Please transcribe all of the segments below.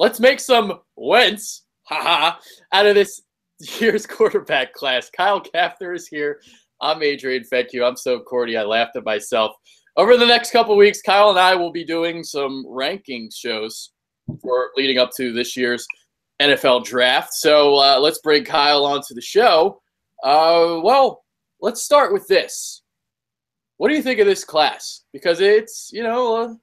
let's make some Wentz out of this year's quarterback class. Kyle Gaffner is here. I'm Adrian Fedkiw. I'm so corny, I laughed at myself. Over the next couple weeks, Kyle and I will be doing some ranking shows for leading up to this year's NFL draft. So let's bring Kyle onto the show. Well, let's start with this. What do you think of this class? Because it's, I don't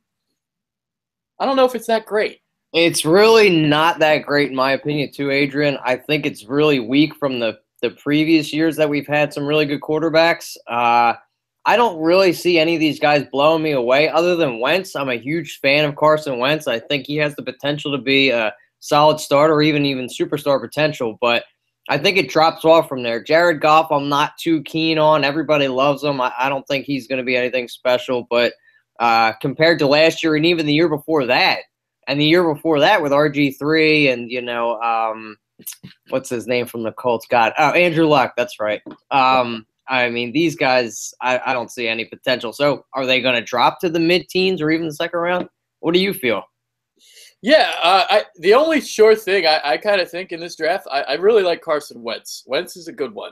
know if it's that great. It's really not that great, in my opinion, too, Adrian. I think it's really weak from the previous years that we've had some really good quarterbacks. I don't really see any of these guys blowing me away other than Wentz. I'm a huge fan of Carson Wentz. I think he has the potential to be a solid starter, even superstar potential, but I think it drops off from there. Jared Goff, I'm not too keen on. Everybody loves him. I don't think he's going to be anything special, but compared to last year and even the year before that, and the year before that with RG3 and, what's his name from the Colts? Andrew Luck, that's right. I mean, these guys, I don't see any potential. So are they going to drop to the mid-teens or even the second round? What do you feel? Yeah, the only sure thing I kind of think in this draft, I really like Carson Wentz. Wentz is a good one.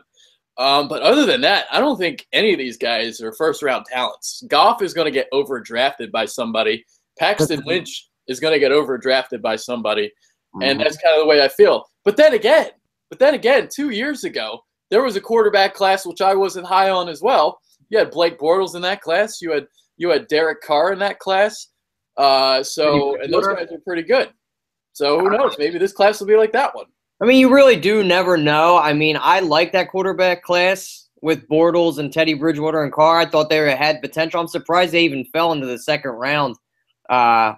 But other than that, I don't think any of these guys are first-round talents. Goff is going to get overdrafted by somebody. Paxton Lynch is going to get overdrafted by somebody. And that's kind of the way I feel. But then again, 2 years ago, there was a quarterback class which I wasn't high on as well. You had Blake Bortles in that class. You had Derek Carr in that class. And those guys are pretty good. So who knows? Maybe this class will be like that one. I mean, you really do never know. I mean, I like that quarterback class with Bortles and Teddy Bridgewater and Carr. I thought they had potential. I'm surprised they even fell into the second round, and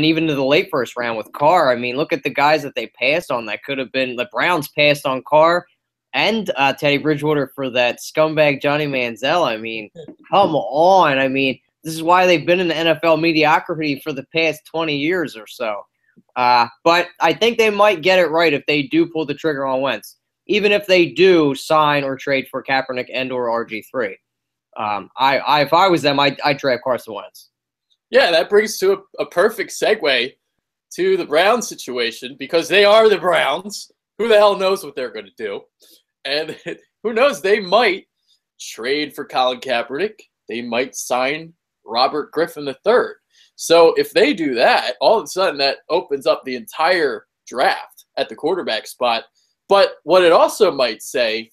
even to the late first round with Carr. I mean, look at the guys that they passed on. That could have been the Browns passed on Carr and Teddy Bridgewater for that scumbag Johnny Manziel. I mean, come on. I mean, this is why they've been in the NFL mediocrity for the past 20 years or so. But I think they might get it right if they do pull the trigger on Wentz, even if they do sign or trade for Kaepernick and or RG3. If I was them, I'd draft Carson Wentz. Yeah, that brings to a perfect segue to the Browns situation because they are the Browns. Who the hell knows what they're going to do? And who knows, they might trade for Colin Kaepernick. They might sign Robert Griffin III. So if they do that, all of a sudden that opens up the entire draft at the quarterback spot. But what it also might say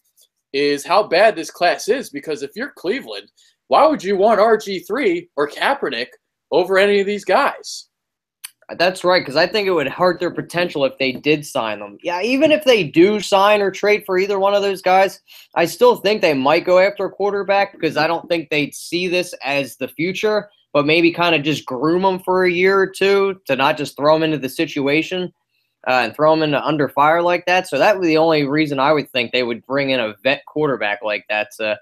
is how bad this class is, because if you're Cleveland, why would you want RG3 or Kaepernick over any of these guys? That's right, because I think it would hurt their potential if they did sign them. Yeah, even if they do sign or trade for either one of those guys, I still think they might go after a quarterback because I don't think they'd see this as the future, but maybe kind of just groom them for a year or two to not just throw them into the situation and throw them into under fire like that. So that would be the only reason I would think they would bring in a vet quarterback like that to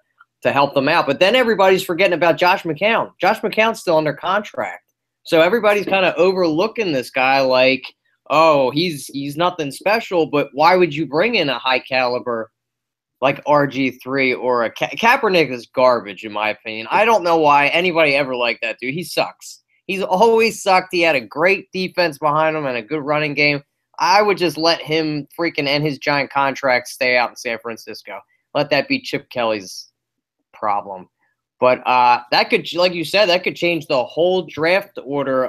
help them out. But then everybody's forgetting about Josh McCown. Josh McCown's still under contract. So everybody's kind of overlooking this guy like, oh, he's nothing special, but why would you bring in a high caliber like RG3 or Kaepernick is garbage, in my opinion. I don't know why anybody ever liked that dude. He sucks. He's always sucked. He had a great defense behind him and a good running game. I would just let him freaking end his giant contract, stay out in San Francisco. Let that be Chip Kelly's problem. But that could, like you said, that could change the whole draft order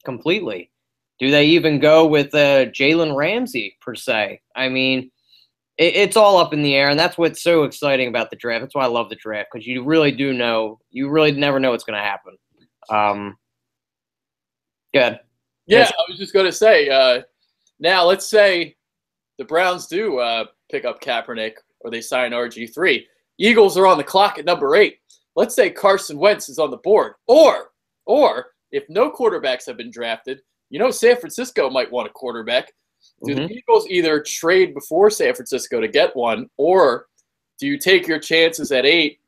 completely. Do they even go with Jalen Ramsey, per se? I mean, it's all up in the air, and that's what's so exciting about the draft. That's why I love the draft, because you really do know. You really never know what's going to happen. Good. Yeah, I was just going to say, now let's say the Browns do pick up Kaepernick or they sign RG3. Eagles are on the clock at number 8. Let's say Carson Wentz is on the board. Or if no quarterbacks have been drafted, San Francisco might want a quarterback. Do the Eagles either trade before San Francisco to get one, or do you take your chances at 8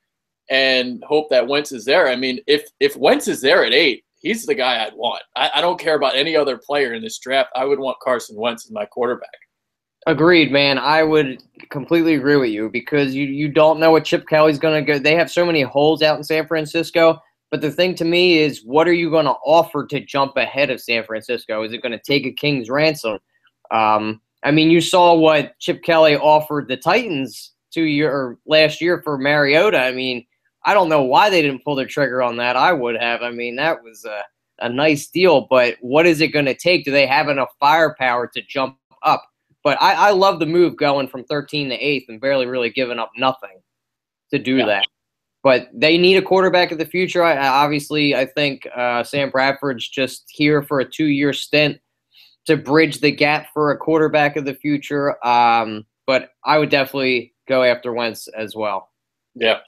and hope that Wentz is there? I mean, if Wentz is there at 8, he's the guy I'd want. I don't care about any other player in this draft. I would want Carson Wentz as my quarterback. Agreed, man. I would completely agree with you because you don't know what Chip Kelly's going to go. They have so many holes out in San Francisco. But the thing to me is, what are you going to offer to jump ahead of San Francisco? Is it going to take a king's ransom? I mean, you saw what Chip Kelly offered the Titans last year for Mariota. I mean, I don't know why they didn't pull the trigger on that. I would have. I mean, that was a nice deal. But what is it going to take? Do they have enough firepower to jump up? But I love the move going from 13 to 8th and barely really giving up nothing to do that. But they need a quarterback of the future. I think Sam Bradford's just here for a 2-year stint to bridge the gap for a quarterback of the future. But I would definitely go after Wentz as well. Yeah,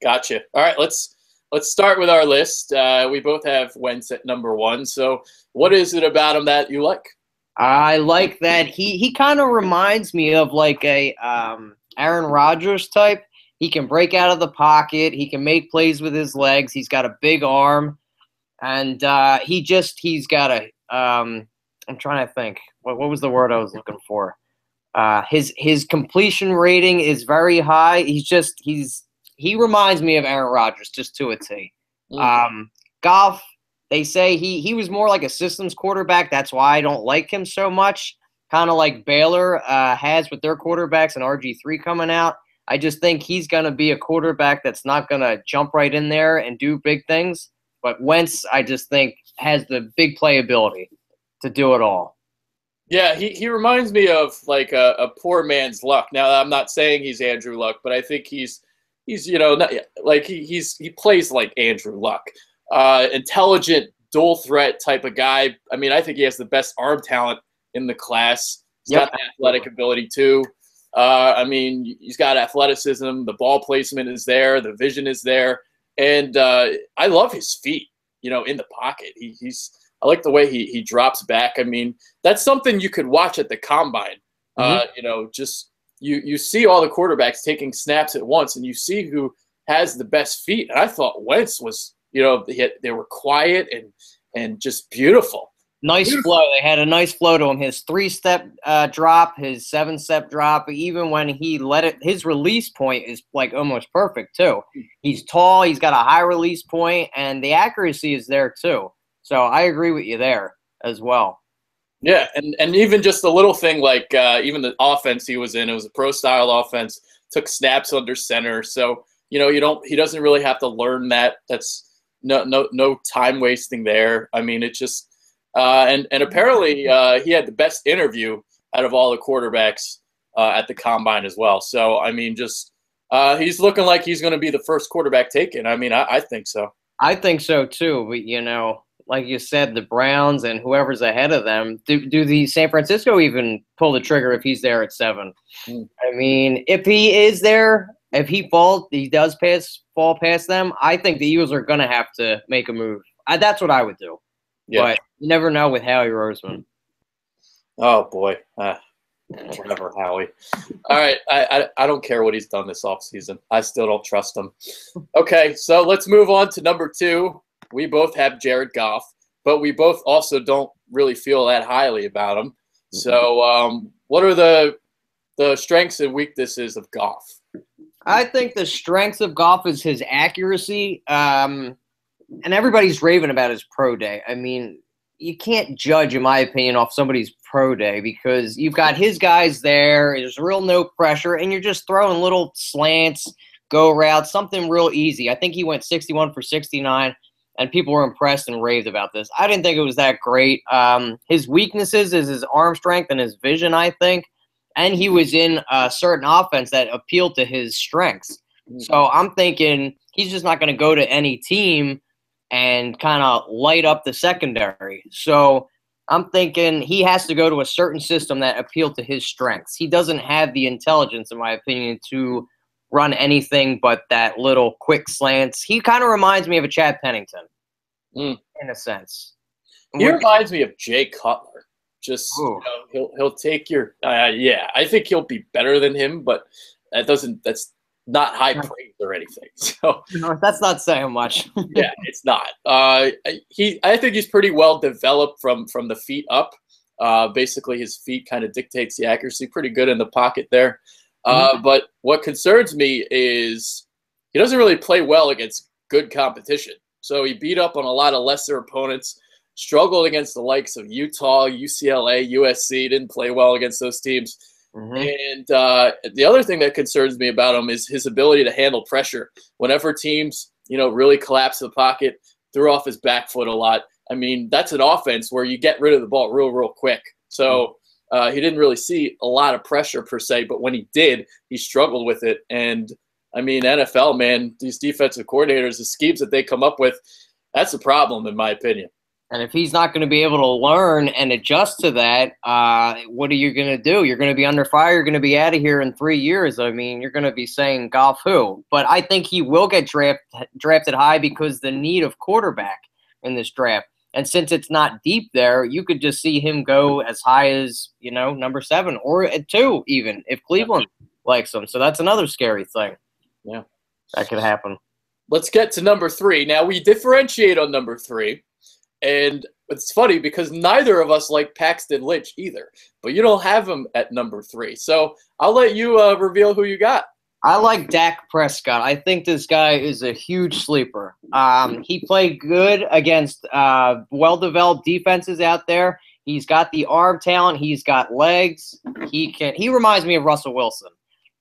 gotcha. All right, let's start with our list. We both have Wentz at number 1. So what is it about him that you like? I like that he kind of reminds me of like a Aaron Rodgers type. He can break out of the pocket. He can make plays with his legs. He's got a big arm, and he's got a. I'm trying to think. What was the word I was looking for? His completion rating is very high. He reminds me of Aaron Rodgers just to a T. Goff, they say he was more like a systems quarterback. That's why I don't like him so much. Kind of like Baylor has with their quarterbacks and RG3 coming out. I just think he's going to be a quarterback that's not going to jump right in there and do big things. But Wentz, I just think, has the big playability to do it all. Yeah, he reminds me of like a poor man's Luck. Now, I'm not saying he's Andrew Luck, but I think he's not, like he plays like Andrew Luck. Intelligent, dual threat type of guy. I mean, I think he has the best arm talent in the class. He's got the athletic ability too. I mean, he's got athleticism. The ball placement is there. The vision is there. And I love his feet, in the pocket. I like the way he drops back. I mean, that's something you could watch at the combine. Just you see all the quarterbacks taking snaps at once, and you see who has the best feet. And I thought Wentz was, they were quiet and just beautiful. Nice flow. They had a nice flow to him. His 3-step drop, his 7-step drop, even when he let it, his release point is like almost perfect too. He's tall. He's got a high release point, and the accuracy is there too. So I agree with you there as well. Yeah, and even just a little thing like even the offense he was in, it was a pro-style offense, took snaps under center. So, he doesn't really have to learn that. That's no time wasting there. I mean, it just and apparently he had the best interview out of all the quarterbacks at the combine as well. So, I mean, just he's looking like he's going to be the first quarterback taken. I mean, I think so. I think so too. But, like you said, the Browns and whoever's ahead of them, do the San Francisco even pull the trigger if he's there at 7? I mean, if he is there, if he does fall past them, I think the Eagles are going to have to make a move. That's what I would do. Yeah. But you never know with Howie Roseman. Oh, boy. Whatever, Howie. All right, I don't care what he's done this offseason. I still don't trust him. Okay, so let's move on to number 2. We both have Jared Goff, but we both also don't really feel that highly about him. So what are the strengths and weaknesses of Goff? I think the strengths of Goff is his accuracy, and everybody's raving about his pro day. I mean, you can't judge, in my opinion, off somebody's pro day because you've got his guys there. There's real no pressure, and you're just throwing little slants, go routes, something real easy. I think he went 61 for 69. And people were impressed and raved about this. I didn't think it was that great. His weaknesses is his arm strength and his vision, I think. And he was in a certain offense that appealed to his strengths. So I'm thinking he's just not going to go to any team and kind of light up the secondary. So I'm thinking he has to go to a certain system that appealed to his strengths. He doesn't have the intelligence, in my opinion, to run anything but that little quick slants. He kind of reminds me of a Chad Pennington in a sense. He reminds me of Jay Cutler. Just he'll take your I think he'll be better than him, but that's not high praise or anything. So that's not saying much. Yeah, it's not. I think he's pretty well developed from the feet up. Basically his feet kind of dictates the accuracy. Pretty good in the pocket there. But what concerns me is he doesn't really play well against good competition. So he beat up on a lot of lesser opponents, struggled against the likes of Utah, UCLA, USC, didn't play well against those teams. And the other thing that concerns me about him is his ability to handle pressure. Whenever teams, really collapse the pocket, threw off his back foot a lot. I mean, that's an offense where you get rid of the ball real quick. So he didn't really see a lot of pressure per se, but when he did, he struggled with it. And, I mean, NFL, man, these defensive coordinators, the schemes that they come up with, that's a problem in my opinion. And if he's not going to be able to learn and adjust to that, what are you going to do? You're going to be under fire. You're going to be out of here in 3 years. I mean, you're going to be saying golf who. But I think he will get drafted high because the need of quarterback in this draft. And since it's not deep there, you could just see him go as high as, number 7 or at 2 even if Cleveland likes him. So that's another scary thing. Yeah. That could happen. Let's get to number 3. Now, we differentiate on number 3. And it's funny because neither of us like Paxton Lynch either. But you don't have him at number 3. So I'll let you reveal who you got. I like Dak Prescott. I think this guy is a huge sleeper. He played good against well-developed defenses out there. He's got the arm talent. He's got legs. He reminds me of Russell Wilson.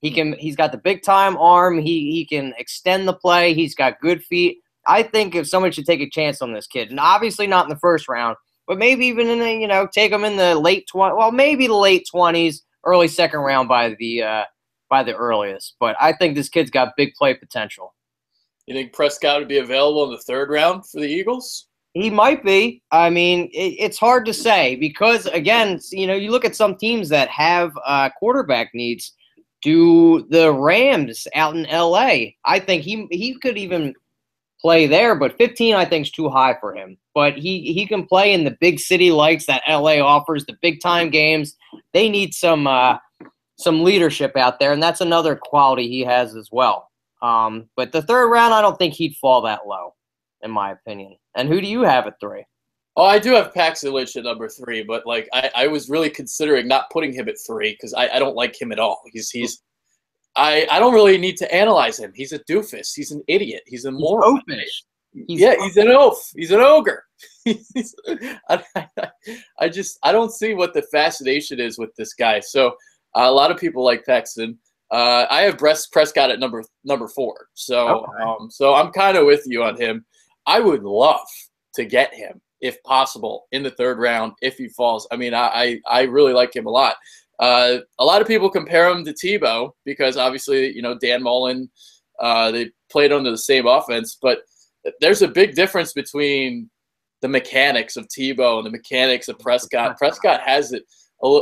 He's got the big-time arm. He can extend the play. He's got good feet. I think if someone should take a chance on this kid, and obviously not in the first round, but maybe even in the, take him in the late 20s, well, maybe the late 20s, early second round by the earliest. But I think this kid's got big play potential. You think Prescott would be available in the 3rd round for the Eagles? He might be. I mean, it's hard to say because, again, you look at some teams that have quarterback needs. Do the Rams out in L.A., I think he could even – play there, but 15 I think is too high for him. But he can play in the big city lights that LA offers, the big time games. They need some leadership out there, and that's another quality he has as well. But the 3rd round, I don't think he'd fall that low, in my opinion. And who do you have at 3? Oh, I do have Paxton Lynch at number 3, but I was really considering not putting him at 3 because I don't like him at all. I don't really need to analyze him. He's a doofus. He's an idiot. He's a moron. He's an oaf. He's an ogre. I don't see what the fascination is with this guy. So a lot of people like Paxton. I have Prescott at number 4. So so I'm kind of with you on him. I would love to get him if possible in the 3rd round if he falls. I mean, I really like him a lot. A lot of people compare him to Tebow because obviously, Dan Mullen, they played under the same offense, but there's a big difference between the mechanics of Tebow and the mechanics of Prescott. Prescott has it.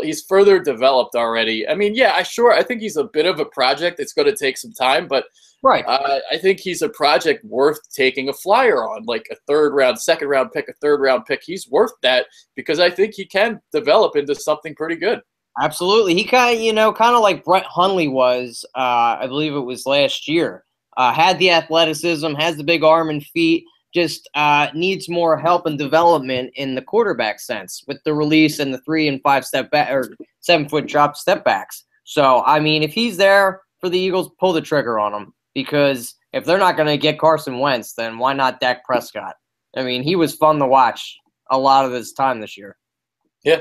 He's further developed already. I mean, I think he's a bit of a project. It's going to take some time, but right. I think he's a project worth taking a flyer on, like a 3rd round, 2nd round pick, a 3rd round pick. He's worth that because I think he can develop into something pretty good. Absolutely. He kind of like Brett Hundley was, I believe it was last year. Had the athleticism, has the big arm and feet, just needs more help and development in the quarterback sense with the release and the 3 and 5 step back or 7-foot drop step backs. So, I mean, if he's there for the Eagles, pull the trigger on him because if they're not going to get Carson Wentz, then why not Dak Prescott? I mean, he was fun to watch a lot of his time this year. Yeah,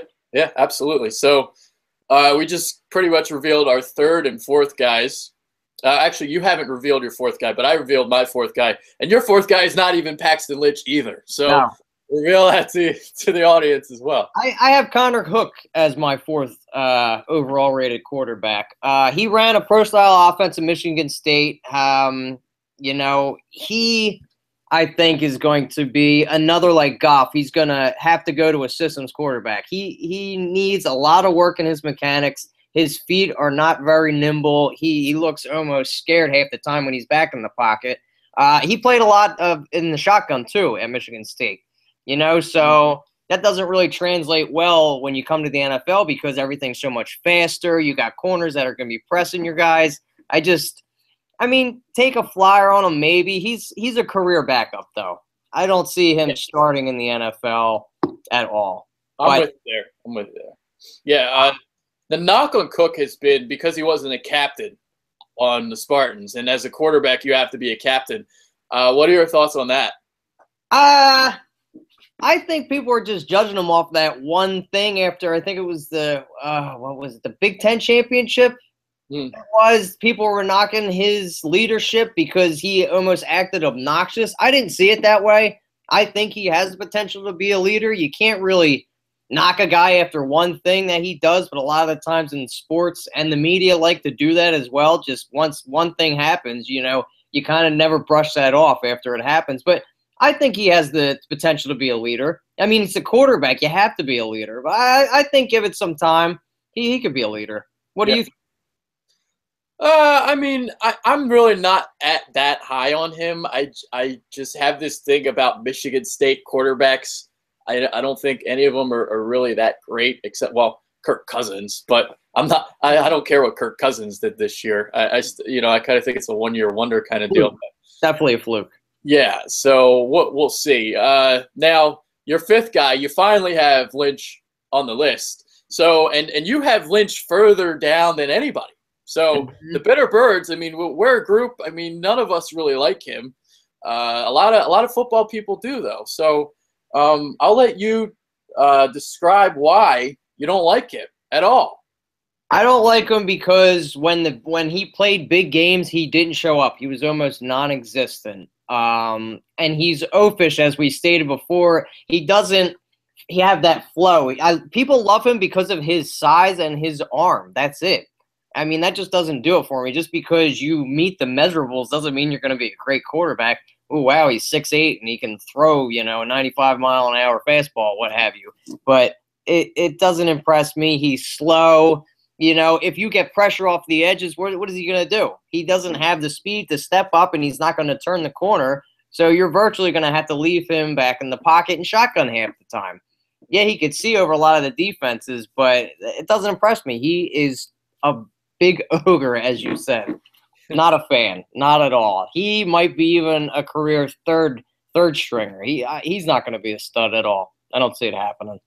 absolutely. So, we just pretty much revealed our 3rd and 4th guys. Actually, you haven't revealed your 4th guy, but I revealed my 4th guy. And your 4th guy is not even Paxton Lynch either. So reveal that to the audience as well. I have Connor Hook as my 4th overall rated quarterback. He ran a pro-style offense at Michigan State. He – I think is going to be another like Goff. He's going to have to go to a systems quarterback. He needs a lot of work in his mechanics. His feet are not very nimble. He looks almost scared half the time when he's back in the pocket. He played a lot in the shotgun too at Michigan State. So that doesn't really translate well when you come to the NFL because everything's so much faster. You got corners that are going to be pressing your guys. Take a flyer on him maybe. He's a career backup, though. I don't see him starting in the NFL at all. I'm with you there. Yeah, the knock on Cook has been because he wasn't a captain on the Spartans, and as a quarterback, you have to be a captain. What are your thoughts on that? I think people were just judging him off that one thing after I think it was the what was it, the Big Ten championship. It was people were knocking his leadership because he almost acted obnoxious. I didn't see it that way. I think he has the potential to be a leader. You can't really knock a guy after one thing that he does, but a lot of the times in sports and the media like to do that as well. Just once one thing happens, you kind of never brush that off after it happens. But I think he has the potential to be a leader. I mean, he's a quarterback. You have to be a leader. But I think give it some time, he could be a leader. What do you think? I mean, I'm really not at that high on him. I just have this thing about Michigan State quarterbacks. I don't think any of them are really that great, except, well, Kirk Cousins. But I don't care what Kirk Cousins did this year. I kind of think it's a one-year wonder kind of deal. Definitely a fluke. Yeah, so we'll see. Now, your fifth guy, you finally have Lynch on the list. So, and you have Lynch further down than anybody. So the Bitter Birds, I mean, we're a group. I mean, none of us really like him. A lot of football people do, though. So I'll let you describe why you don't like him at all. I don't like him because when he played big games, he didn't show up. He was almost non-existent. And he's oafish, as we stated before. He have that flow. People love him because of his size and his arm. That's it. I mean, that just doesn't do it for me. Just because you meet the measurables doesn't mean you're going to be a great quarterback. Oh, wow, he's 6'8", and he can throw, a 95-mile-an-hour fastball, what have you. But it doesn't impress me. He's slow. If you get pressure off the edges, what is he going to do? He doesn't have the speed to step up, and he's not going to turn the corner. So you're virtually going to have to leave him back in the pocket and shotgun half the time. Yeah, he could see over a lot of the defenses, but it doesn't impress me. He is a big ogre, as you said. Not a fan, not at all. He might be even a career third stringer. He's not going to be a stud at all. I don't see it happening.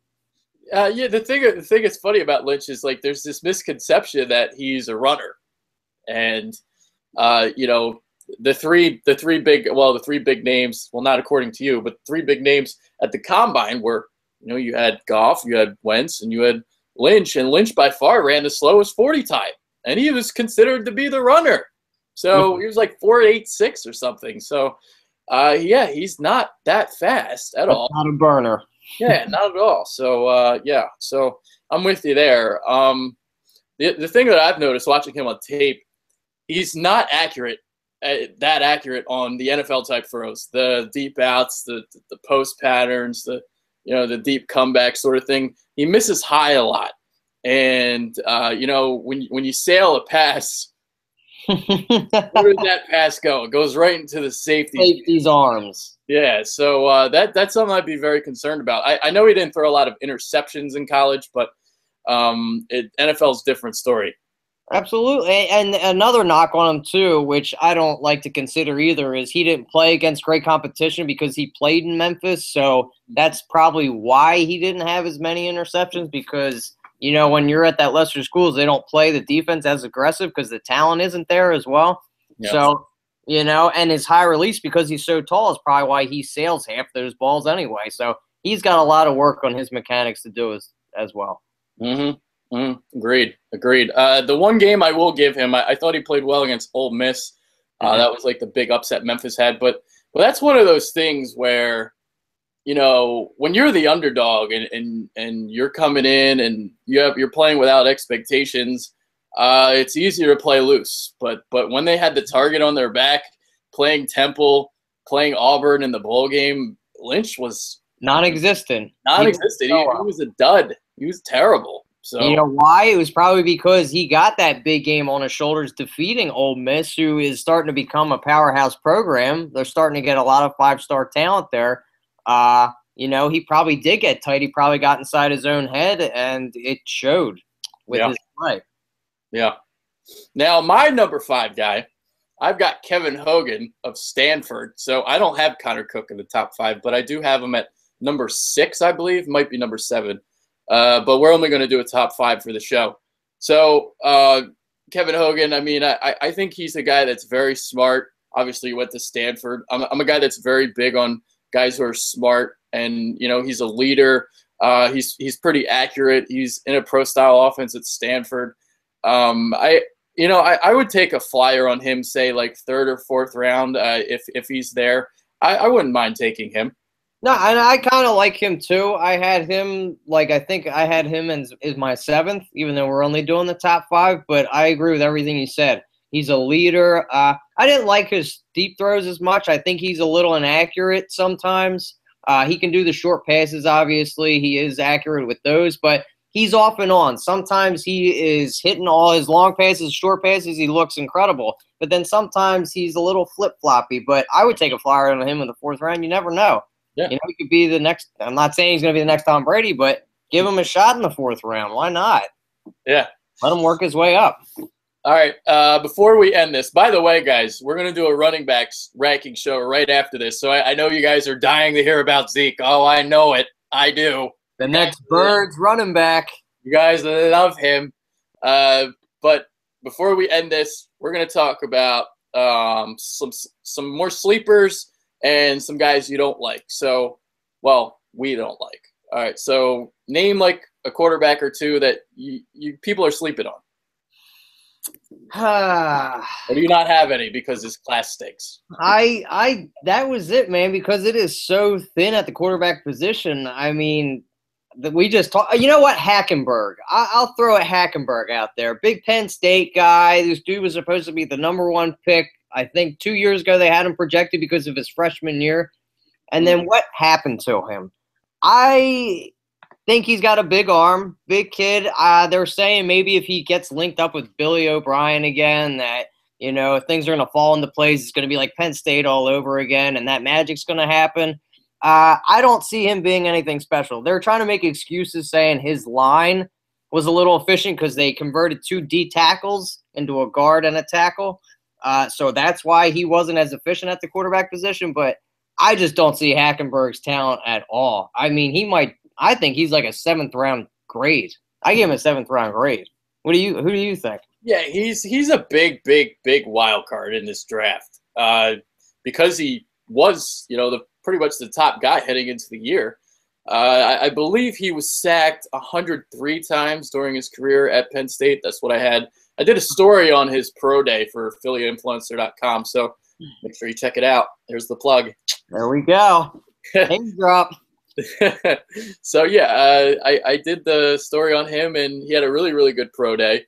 Yeah, the thing that's funny about Lynch is like there's this misconception that he's a runner, and the three big names. Well, not according to you, but three big names at the combine were you had Goff, you had Wentz, and you had Lynch, and Lynch by far ran the slowest 40 time. And he was considered to be the runner. So he was like 4.86 or something. So, yeah, he's not that fast at all. Not a burner. Yeah, not at all. So, yeah, so I'm with you there. The thing that I've noticed watching him on tape, he's not that accurate on the NFL-type throws, the deep outs, the post patterns, the deep comeback sort of thing. He misses high a lot. And, when you sail a pass, where does that pass go? It goes right into the safety's arms. Yeah, so that's something I'd be very concerned about. I know he didn't throw a lot of interceptions in college, but NFL's a different story. Absolutely. And another knock on him, too, which I don't like to consider either, is he didn't play against great competition because he played in Memphis. So that's probably why he didn't have as many interceptions because – when you're at that lesser schools, they don't play the defense as aggressive because the talent isn't there as well. Yep. So, and his high release because he's so tall is probably why he sails half those balls anyway. So he's got a lot of work on his mechanics to do as well. Agreed. The one game I will give him, I thought he played well against Ole Miss. That was like the big upset Memphis had. But that's one of those things where, when you're the underdog and you're coming in and you're playing without expectations, it's easier to play loose. But when they had the target on their back, playing Temple, playing Auburn in the bowl game, Lynch was non-existent. He was a dud. He was terrible. So you know why? It was probably because he got that big game on his shoulders defeating Ole Miss, who is starting to become a powerhouse program. They're starting to get a lot of five-star talent there. He probably did get tight. He probably got inside his own head, and it showed with his play. Yeah. Now, my number 5 guy, I've got Kevin Hogan of Stanford. So I don't have Connor Cook in the top 5, but I do have him at number 6, I believe. Might be number 7. But we're only going to do a top 5 for the show. So Kevin Hogan, I mean, I think he's a guy that's very smart. Obviously, he went to Stanford. I'm a guy that's very big on guys who are smart, and he's a leader. He's pretty accurate. He's in a pro style offense at Stanford. I would take a flyer on him, say like third or fourth round, if he's there. I wouldn't mind taking him. No, and I kind of like him too. I had him I think I had him as my 7th, even though we're only doing the top 5. But I agree with everything he said. He's a leader. I didn't like his deep throws as much. I think he's a little inaccurate sometimes. He can do the short passes, obviously. He is accurate with those, but he's off and on. Sometimes he is hitting all his long passes, short passes. He looks incredible. But then sometimes he's a little flip-floppy. But I would take a flyer on him in the 4th round. You never know. Yeah. He could be the next – I'm not saying he's going to be the next Tom Brady, but give him a shot in the 4th round. Why not? Yeah. Let him work his way up. All right. Before we end this, by the way, guys, we're going to do a running backs ranking show right after this. So I know you guys are dying to hear about Zeke. Oh, I know it. I do. The next Birds running back. You guys love him. But before we end this, we're going to talk about some more sleepers and some guys you don't like. So, well, we don't like. All right. So name like a quarterback or two that you people are sleeping on. Or do you not have any because this class stinks? That was it, man, because it is so thin at the quarterback position. I mean, we just talked. You know what? Hackenberg. I'll throw a Hackenberg out there. Big Penn State guy. This dude was supposed to be the #1 pick. I think 2 years ago they had him projected because of his freshman year. And then what happened to him? I think he's got a big arm, big kid. They're saying maybe if he gets linked up with Billy O'Brien again, that, things are going to fall into place. It's going to be like Penn State all over again, and that magic's going to happen. I don't see him being anything special. They're trying to make excuses saying his line was a little efficient because they converted 2 D tackles into a guard and a tackle. So that's why he wasn't as efficient at the quarterback position. But I just don't see Hackenberg's talent at all. I mean, I think he's like a 7th round grade. I give him a 7th round grade. Who do you think? Yeah, he's a big wild card in this draft. Because he was, pretty much the top guy heading into the year. I believe he was sacked 103 times during his career at Penn State. That's what I had. I did a story on his pro day for PhillyInfluencer.com, so make sure you check it out. There's the plug. There we go. Name drop. So, yeah, I did the story on him, and he had a really, really good pro day.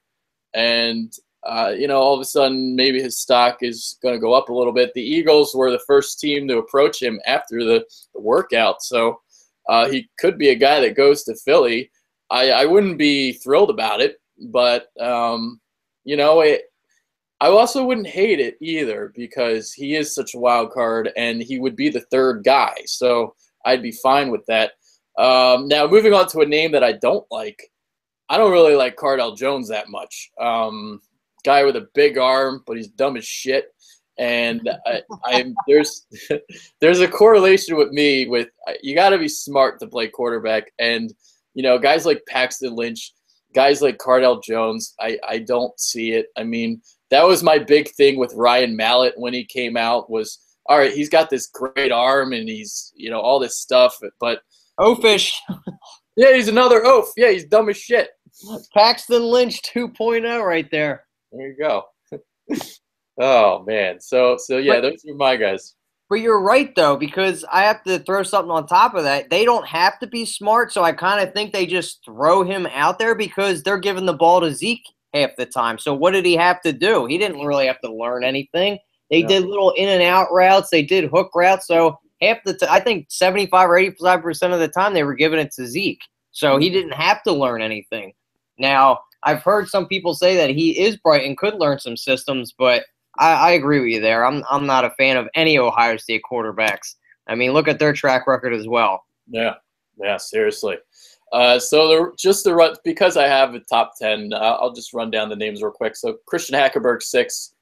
And, all of a sudden, maybe his stock is going to go up a little bit. The Eagles were the first team to approach him after the workout. So he could be a guy that goes to Philly. I wouldn't be thrilled about it, but, I also wouldn't hate it either because he is such a wild card and he would be the 3rd guy. So I'd be fine with that. Now, moving on to a name that I don't like. I don't really like Cardell Jones that much. Guy with a big arm, but he's dumb as shit. And there's a correlation with me with you got to be smart to play quarterback. And, guys like Paxton Lynch, guys like Cardell Jones, I don't see it. I mean, that was my big thing with Ryan Mallett when he came out was, all right, he's got this great arm and he's, all this stuff. But Oafish. Yeah, he's another oaf. Yeah, he's dumb as shit. Paxton Lynch 2.0 right there. There you go. Oh, man. So yeah, those are my guys. But you're right, though, because I have to throw something on top of that. They don't have to be smart, so I kind of think they just throw him out there because they're giving the ball to Zeke half the time. So what did he have to do? He didn't really have to learn anything. They did little in-and-out routes. They did hook routes. So I think 75 or 85% of the time they were giving it to Zeke. So he didn't have to learn anything. Now, I've heard some people say that he is bright and could learn some systems, but I agree with you there. I'm not a fan of any Ohio State quarterbacks. I mean, look at their track record as well. Yeah, seriously. Because I have a top 10, I'll just run down the names real quick. So Christian Hackenberg 6,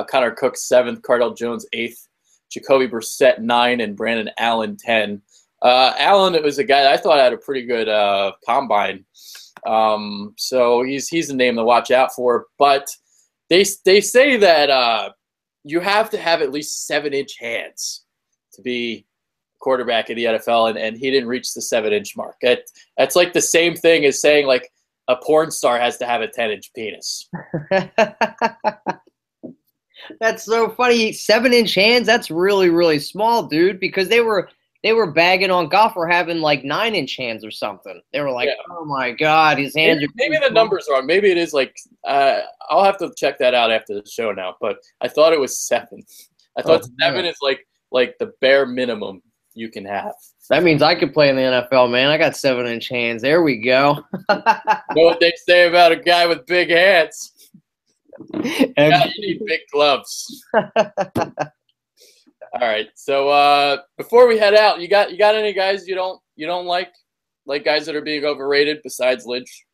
Connor Cook 7th, Cardell Jones 8th, Jacoby Brissett 9, and Brandon Allen 10. Allen, it was a guy that I thought had a pretty good combine. So he's a name to watch out for. But they say that you have to have at least 7-inch hands to be a quarterback in the NFL, and he didn't reach the 7-inch mark. That's like the same thing as saying like a porn star has to have a 10-inch penis. That's so funny. 7-inch hands, that's really, really small, dude, because they were bagging on Gaffner having like 9-inch hands or something. They were like, oh my God, his hands maybe the number's wrong. Maybe it is like I'll have to check that out after the show now, but I thought it was 7. I thought 7 is like the bare minimum you can have. That means I could play in the NFL, man. I got 7-inch hands. There we go. You know what they say about a guy with big hands? Yeah, you need big gloves. All right. So before we head out, you got any guys you don't like guys that are being overrated besides Lynch?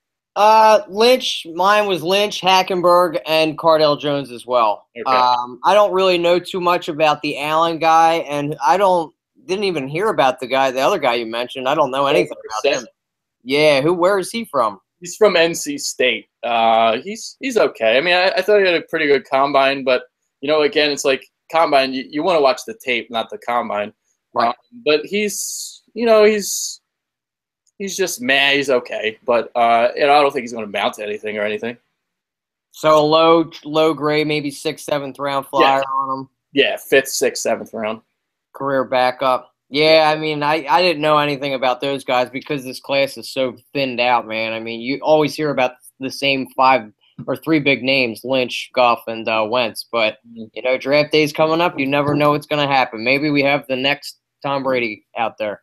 Lynch. Mine was Lynch, Hackenberg, and Cardell Jones as well. Okay. I don't really know too much about the Allen guy, and didn't even hear about the other guy you mentioned. I don't know anything about him. Yeah, where is he from? He's from NC State. He's okay. I mean, I thought he had a pretty good combine, but again, it's like combine. You want to watch the tape, not the combine. Right. But he's just meh. He's okay, but I don't think he's going to mount to anything or anything. So low grade, maybe 6th, 7th round flyer on him. Yeah, 5th, 6th, 7th round. Career backup. Yeah, I mean, I didn't know anything about those guys because this class is so thinned out, man. I mean, you always hear about the same 5 or 3 big names, Lynch, Goff, and Wentz. But, draft day's coming up. You never know what's going to happen. Maybe we have the next Tom Brady out there.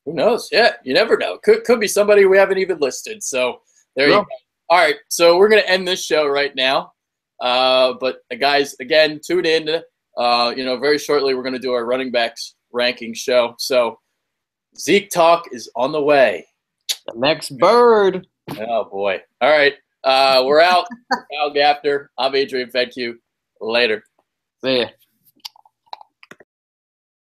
Who knows? Yeah, you never know. Could be somebody we haven't even listed. So there you go. All right, so we're going to end this show right now. But, guys, again, tune in. Very shortly we're going to do our running backs ranking show. So Zeke talk is on the way. The next bird. Oh, boy. All right. We're out. Al Gaffner. I'm Adrian Fedkiw. Later. See ya.